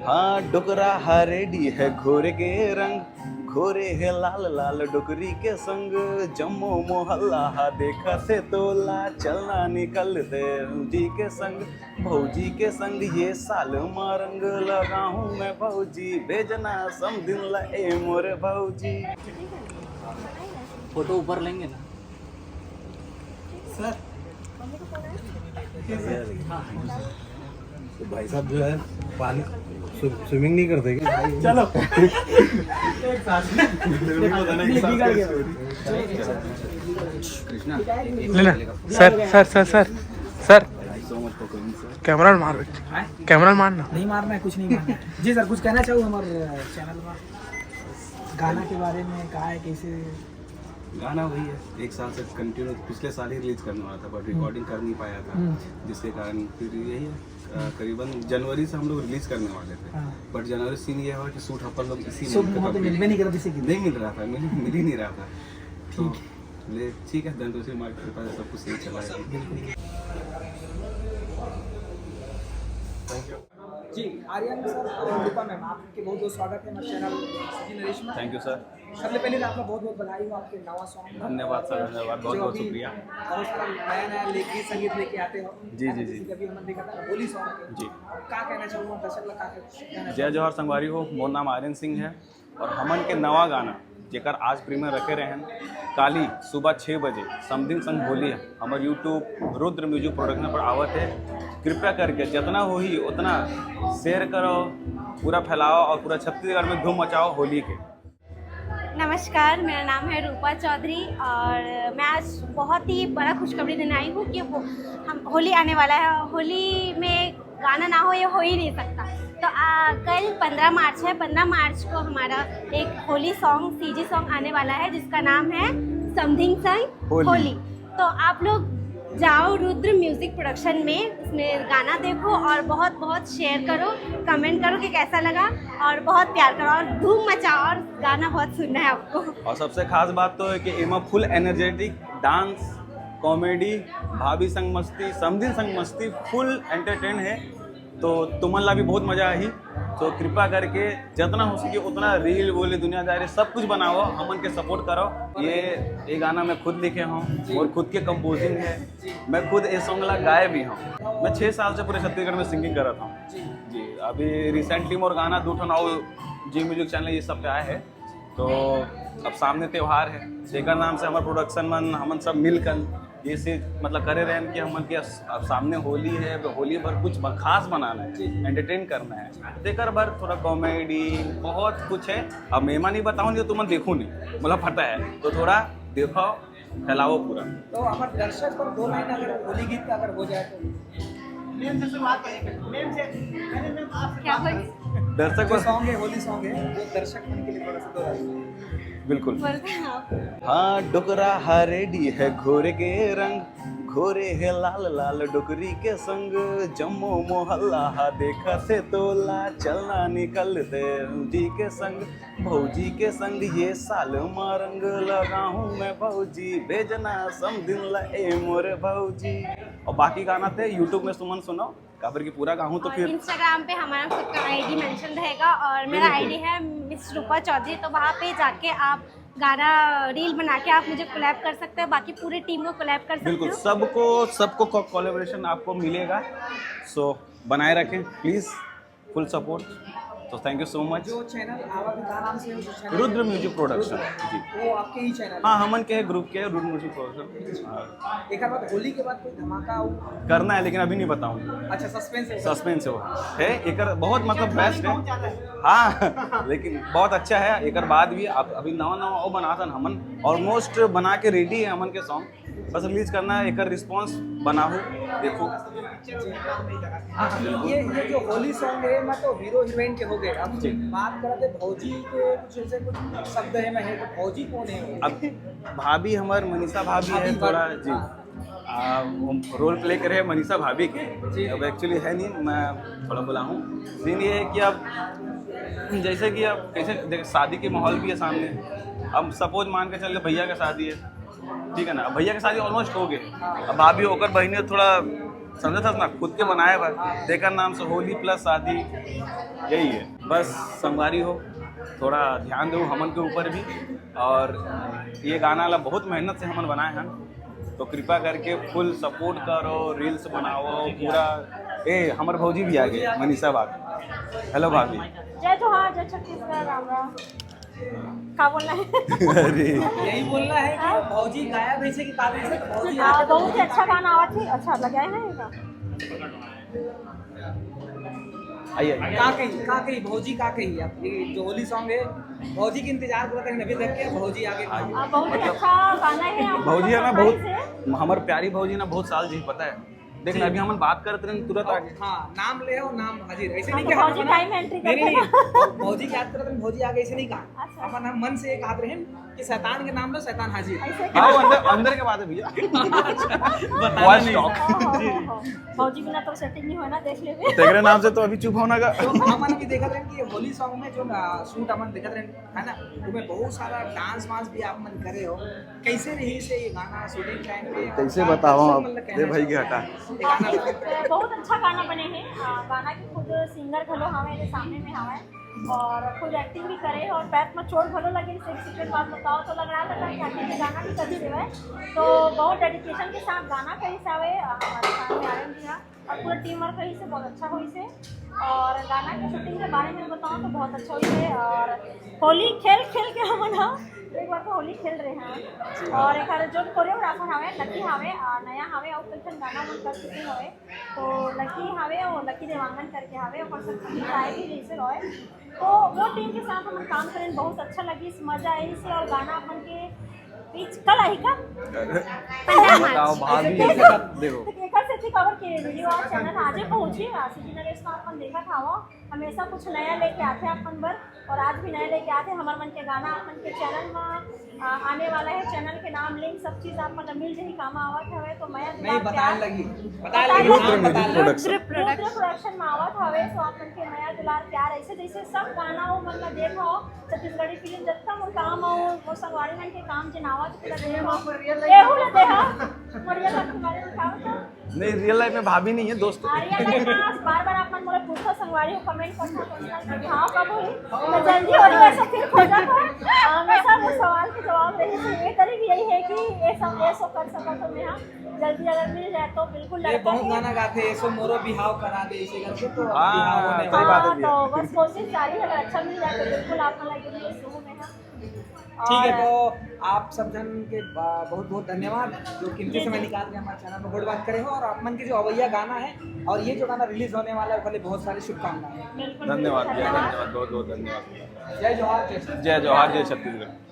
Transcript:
हाँ डुकरा हरेडी है घोरे के रंग, घोरे है लाल लाल डुकरी के संग। जम्मो मोहल्ला हा देखा से तोला, चलना निकलते जी के संग। भौजी के संग ये साल मारंग लगा हूँ मैं भौजी, भेजना सम दिन लाए मोरे भौजी। फोटो ऊपर लेंगे ना सर। तो भाई साहब जो है पानी स्विमिंग नहीं करते क्या? चलो लेना sir sir sir sir sir camera मार, कैमरा मारना नहीं मारना है, कुछ नहीं मारना है। जी सर, कुछ कहना चाहूँ हमारे चैनल में गाना के बारे में, कहा है कैसे? गाना वही है, एक साल से कंटिन्यू पिछले साल ही रिलीज करने वाला था बट रिकॉर्डिंग कर नहीं पाया था, जिसके कारण फिर यही है करीबन जनवरी से हम लोग रिलीज करने वाले थे। बट जनवरी सीन ये हुआ कि शूट अपन लोग इसी तो मिलवे नहीं कर किसी की, नहीं मिल रहा था, मिल ही नहीं रहा था। तो ठीक है, धनतोषी मार्ग के पास सब कुछ सही चला है। जी आर्यन सर और रूपा मैम, आपके बहुत बहुत स्वागत है हमारे चैनल सजी नरेश में। Thank you sir. सबसे पहले तो आपका बहुत बहुत बधाई हो आपके नवा सॉन्ग। धन्यवाद सर, धन्यवाद, बहुत बहुत शुक्रिया। बहुत सारा नया नया लेके संगीत लेके आते हो। जी जी जी कभी हमने देखा था होली सॉन्ग जी। क्या कहना चाहूँगा दर्शक लोग, क्या जय जवाहर संगवारी हो, मोर नाम आर्यन सिंह है और हमन के नवा गाना जेकर आज प्रीमियर रखे रहन काली सुबह 6 बजे समथिंग संग होली है हमारे यूट्यूब रुद्र म्यूजिक प्रोडक्शन पर आवत है। कृपया करके जितना हो ही उतना शेयर करो, पूरा फैलाओ और पूरा छत्तीसगढ़ में धूम मचाओ होली के। नमस्कार, मेरा नाम है रूपा चौधरी और मैं आज बहुत ही बड़ा खुशखबरी देने आई हूँ कि हम होली आने वाला है। होली में गाना ना हो ये हो ही नहीं सकता। तो कल 15 मार्च है, 15 मार्च को हमारा एक होली सॉन्ग सीजी सॉन्ग आने वाला है जिसका नाम है समथिंग संग होली। तो आप लोग जाओ रुद्र म्यूजिक प्रोडक्शन में, इसमें गाना देखो और बहुत बहुत शेयर करो, कमेंट करो कि कैसा लगा और बहुत प्यार करो और धूम मचाओ और गाना बहुत सुनना है आपको। और सबसे खास बात तो है कि इमा फुल एनर्जेटिक डांस, कॉमेडी, भाभी संग मस्ती, समदिन संग मस्ती, फुल एंटरटेन है। तो तुमन ला भी बहुत मजा आई। तो कृपया करके जितना हो सके उतना रील बोले दुनियादारी सब कुछ बनाओ, हमन के सपोर्ट करो। ये गाना मैं खुद लिखे हूँ और खुद के कंपोजिंग है, मैं खुद ये सॉन्ग ला गाए भी हूँ। मैं 6 साल से पूरे छत्तीसगढ़ में सिंगिंग कर रहा था जी। अभी रिसेंटली मोर गाना 2 नाव जी म्यूजिक चैनल ये सब पे आए हैं। तो अब सामने त्यौहार है, जेकर नाम से हमारे प्रोडक्शन मन हमन सब मिलकर ये से मतलब करे रहे कि हमन के अब सामने होली है, होली भर कुछ खास बनाना है, एंटरटेन करना है। देकर भर थोड़ा कॉमेडी बहुत कुछ है। अब मेहमान नहीं बताऊँ जो तुम देखो नहीं मतलब पता है, तो थोड़ा देखो फैलाओ पूरा। तो हमारे दर्शक पर 2 लाइन अगर होली गीत का अगर हो जाए तो मेम से शुरुआत मेम से क्या दर्शक पर सॉन्ग है, होली सॉन्ग है, वो दर्शक मन के लिए थोड़ा सा 2 लाइन बिल्कुल। बोलते हैं आप? हाँ डुकरा हरेडी है घोरे के रंग, घोरे है लाल लाल डुकरी के संग। जम्मो मोहल्ला हा देखा से तोला, चलना निकलते जी के संग। भौजी के संग ये साल मारंग लगा हूँ मैं भौजी, भेजना सम दिन लाए मोरे भौजी। और बाकी गाना थे यूट्यूब में सुमन सुनो काबर की पूरा गाऊँ तो फिर इंस्टाग्राम पे हमारा खुद का आईडी मेंशन रहेगा और मेरा आईडी है मिस रूपा चौधरी। तो वहाँ पे जाके आप गाना रील बना के आप मुझे कोलैब कर सकते हो, बाकी पूरी टीम को कोलैब कर सकते हो। बिल्कुल, सबको कोलैबोरेशन आपको मिलेगा। सो बनाए रखें प्लीज़, फुल सपोर्ट। तो थैंक यू सो मच। जो चैनल आवा के नाम से है, जो चैनल रुद्र म्यूजिक प्रोडक्शन जी, वो आपके ही चैनल हाँ हमन के ग्रुप के रुद्र म्यूजिक प्रोडक्शन। एक बार होली के बाद कोई धमाका करना है लेकिन अभी नहीं बताऊँ। अच्छा सस्पेंस है, सस्पेंस है एक बहुत मतलब बेस्ट है। हाँ लेकिन बहुत अच्छा है। एक बाद भी आप अभी नवा वो बना था हमन, ऑलमोस्ट बना के रेडी है हमन के सॉन्ग, बस रिलीज करना है। एक रिस्पॉन्स बनाओ देखो। ये जो होली सॉन्ग है मैं तो हीरो हीरोइन के हो गए। अब बात करते भौजी के कुछ ऐसे कुछ शब्द है, मैं तो भौजी कौन है? अब भाभी हमार मनीषा भाभी है थोड़ा जी, रोल प्ले करे मनीषा भाभी के। अब एक्चुअली है नहीं, मैं थोड़ा बोला हूँ। सीन ये है कि अब जैसे कि अब कैसे देख शादी के माहौल भी है सामने। अब सपोज मान के चल भैया का शादी है, ठीक है ना, अब भैया की शादी ऑलमोस्ट हो गई। अब भाभी होकर बहने थोड़ा समझा था ना, खुद के बनाया हुआ तेकर नाम से होली प्लस शादी, यही है। बस संगवारी हो, थोड़ा ध्यान दो हमन के ऊपर भी, और ये गाना ला बहुत मेहनत से हमन बनाए हैं, तो कृपा करके फुल सपोर्ट करो, रील्स बनाओ पूरा। हमारे भौजी भी आ गए, मनीषा भाभी। हेलो भाभी। जय जोहार, जय छत्तीसगढ़, राम राम। क्या बोलना है? अरे यही बोलना है कि भौजी गायब ऐसे की काबिल से भौजी बहुत ही अच्छा गाना आवा थी, अच्छा लगा है का? आइए का कही भौजी का कही आप ये जो होली सॉन्ग है भौजी की इंतजार करते हैं अभी तक के भौजी आगे बहुत ही अच्छा गाना है। भौजी है ना, बहुत हमारे प्यारी भौजी ना, बहुत साल जी पता है। देखना अभी हम बात करते रहे तुरंत आगे। हाँ, नाम ले हो, नाम हाजिर, ऐसे नहीं तो कहा भौजी टाइम एंट्री करते नहीं हैं। भौजी की याद करते हैं, भौजी आगे ऐसे नहीं कहा। अच्छा। अपन हम मन से एक आते हैं कि शैतान के नाम लो, शैतान हाजिर। ऐसे हाँ, अंदर अंदर के बात है भैया। Voice talk। भौजी बिना तो सेटिंग नहीं हो ना, देख ले। तेरे नाम से तो अभी चुप होना का। तो हमन भी देखा रहे कि होली सॉन्ग में जो शूट हमन देखा रहे है ना, उसमें बहुत सारा डांस वांस भी आप मन करे हो। कैसे रही से ये गाना शूटिंग टाइम पे? कैसे बताओ आप, दे भाई के हटा। ये गाना बहुत अच्छा गाना बने हैं। गाना की खुद सिंगर भलो हमें सामने में हवा और खुद एक्टिंग भी करे और पैर में चोट भलो लगे। सेकंड बात बताओ तो लग रहा था कि आखिर गाना भी कभी देवे, तो बहुत डेडिकेशन के साथ गाना कहीं से आवे हमारे सामने आनंद जी और पूरा टीम वर्क कहीं से बहुत अच्छा हुई से। और गाना की शूटिंग के बारे में बताऊँ तो बहुत अच्छा हुई है। और होली खेल खेल के हम ना एक बार तो होली खेल रहे हैं और एक जो कोरियोग्राफर हवे लकी हवे नया हवे और कुछ गाना मन कर चुके हवे, तो लकी हवे और लकी देवांगन करके हवे और सब गाए भी जैसे रहे, तो वो टीम के साथ हम काम करें बहुत अच्छा लगी, मजा आई से। और गाना अपन के बीच कल आई का बताओ भाभी, देखो एकर से थी कवर के वीडियो और चैनल आजे पहुंची सीजी नरेश का अपन देखा था। वो हमेशा कुछ नया लेके आते हैं अपन बर, और आज भी नया लेके आते हैं। हमारे मन के गाना अपन के चैनल में आने वाला है। चैनल के नाम लिंक सब चीज आप मतलब मिल जाही काम आवत हवे, तो मैं नहीं बताने लगी प्रोडक्शन में आवत हवे, तो अपन के नया दुलार प्यार ऐसे जैसे सब गाना हो मतलब देखो छत्तीसगढ़ी फिल्म जत्ता मोर काम हो वो संगवारी मन के काम जे नावत पूरा दे हो एहू ले दे हा मरिया का तुम्हारे दिखाओ नहीं, रियल लाइफ में भाभी नहीं है, दोस्त है। आर्या लाइफ में बार-बार अपन मोरे पूछो संगवारी हो कमेंट करना हां कब हुई तो जल्दी हो रही है, ऐसा फिर खोजा तो हमेशा वो सवाल के जवाब रही है। ये तरी भी यही है कि ये सब ऐसा कर सका तो मैं जल्दी अगर मिल जाए तो बिल्कुल ये लड़का बहुत है। गाना गाते हैं, ऐसो मोरो बिहाव करा दे इसे करके, तो हाँ, बिहाव होने सही बात है तो बस कोशिश जारी है, अगर अच्छा मिल जाए तो बिल्कुल आप लगे मेरे शुरू में है। ठीक है, तो आप सब जन के बहुत बहुत धन्यवाद जो कीमती समय निकाल के हमारे चैनल में गुड बात करे हो। और अपन के जो अवैया गाना है और ये जो गाना रिलीज होने वाला है, बहुत बहुत सारी शुभकामनाएं। बिल्कुल धन्यवाद, बहुत बहुत धन्यवाद। जय जोहार, जय जोहार, जय छत्तीसगढ़।